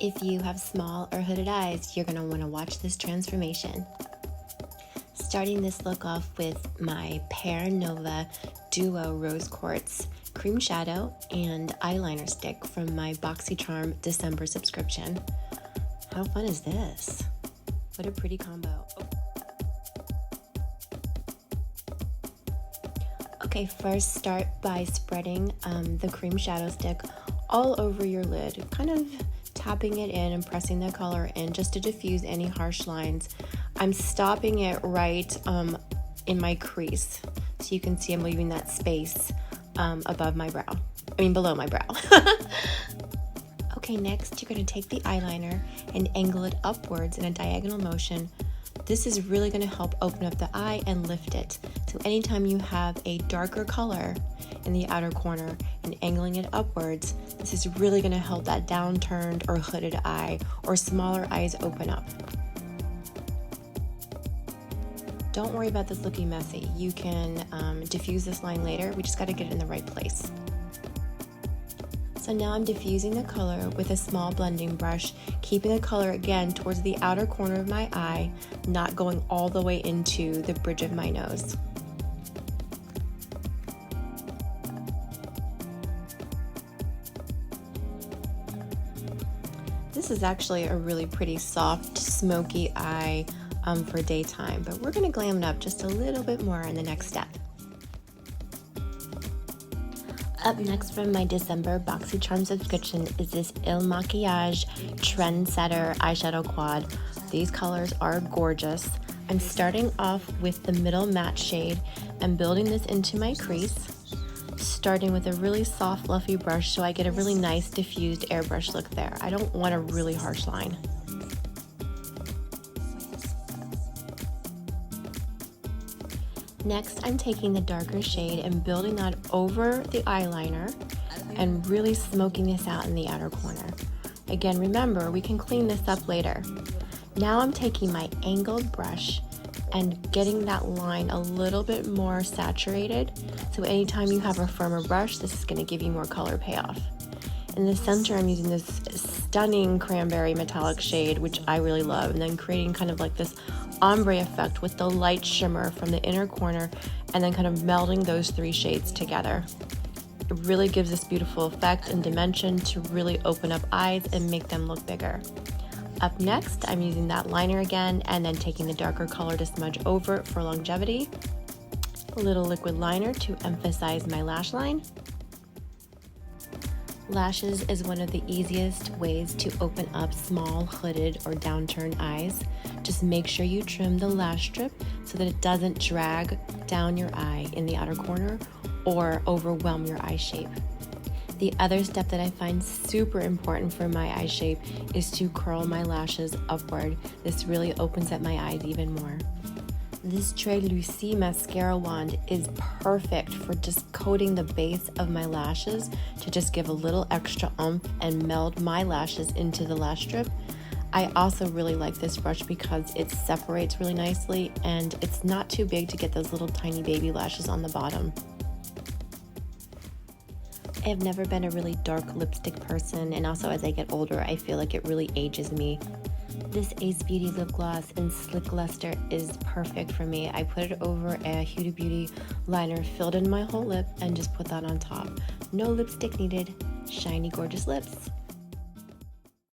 If you have small or hooded eyes, you're going to want to watch this transformation. Starting this look off with my PEAR Nova Duo Rose Quartz Cream Shadow and Eyeliner Stick from my Boxy Charm December subscription. How fun is this? What a pretty combo. Okay, first start by spreading the cream shadow stick all over your lid, kind of tapping it in and pressing the color in just to diffuse any harsh lines. I'm stopping it right in my crease, so you can see I'm leaving that space below my brow. Okay, next you're going to take the eyeliner and angle it upwards in a diagonal motion. This is really going to help open up the eye and lift it. So anytime you have a darker color in the outer corner and angling it upwards, this is really going to help that downturned or hooded eye or smaller eyes open up. Don't worry about this looking messy. You can diffuse this line later. We just got to get it in the right place. So now I'm diffusing the color with a small blending brush, keeping the color again towards the outer corner of my eye, not going all the way into the bridge of my nose. This is actually a really pretty soft, smoky eye for daytime, but we're going to glam it up just a little bit more in the next step. Up next from my December Boxy Charm subscription is this MAKIAGE Trendsetter eyeshadow quad. These colors are gorgeous. I'm starting off with the middle matte shade and building this into my crease, starting with a really soft fluffy brush so I get a really nice diffused airbrush look there. I don't want a really harsh line. Next, I'm taking the darker shade and building that over the eyeliner and really smoking this out in the outer corner. Again, remember, we can clean this up later. Now I'm taking my angled brush and getting that line a little bit more saturated. So anytime you have a firmer brush, this is going to give you more color payoff. In the center, I'm using this stunning cranberry metallic shade, which I really love, and then creating kind of like this ombre effect with the light shimmer from the inner corner and then kind of melding those three shades together. It really gives this beautiful effect and dimension to really open up eyes and make them look bigger. Up next, I'm using that liner again and then taking the darker color to smudge over it for longevity. A little liquid liner to emphasize my lash line. Lashes is one of the easiest ways to open up small, hooded, or downturned eyes. Just make sure you trim the lash strip so that it doesn't drag down your eye in the outer corner or overwhelm your eye shape. The other step that I find super important for my eye shape is to curl my lashes upward. This really opens up my eyes even more. This TRESLÚCE mascara wand is perfect for just coating the base of my lashes to just give a little extra oomph and meld my lashes into the lash strip. I also really like this brush because it separates really nicely and it's not too big to get those little tiny baby lashes on the bottom. I have never been a really dark lipstick person, and also as I get older, I feel like it really ages me. This Ace Beauty lip gloss in Slick Luster is perfect for me. I put it over a Huda Beauty liner, filled in my whole lip, and just put that on top. No lipstick needed. Shiny, gorgeous lips.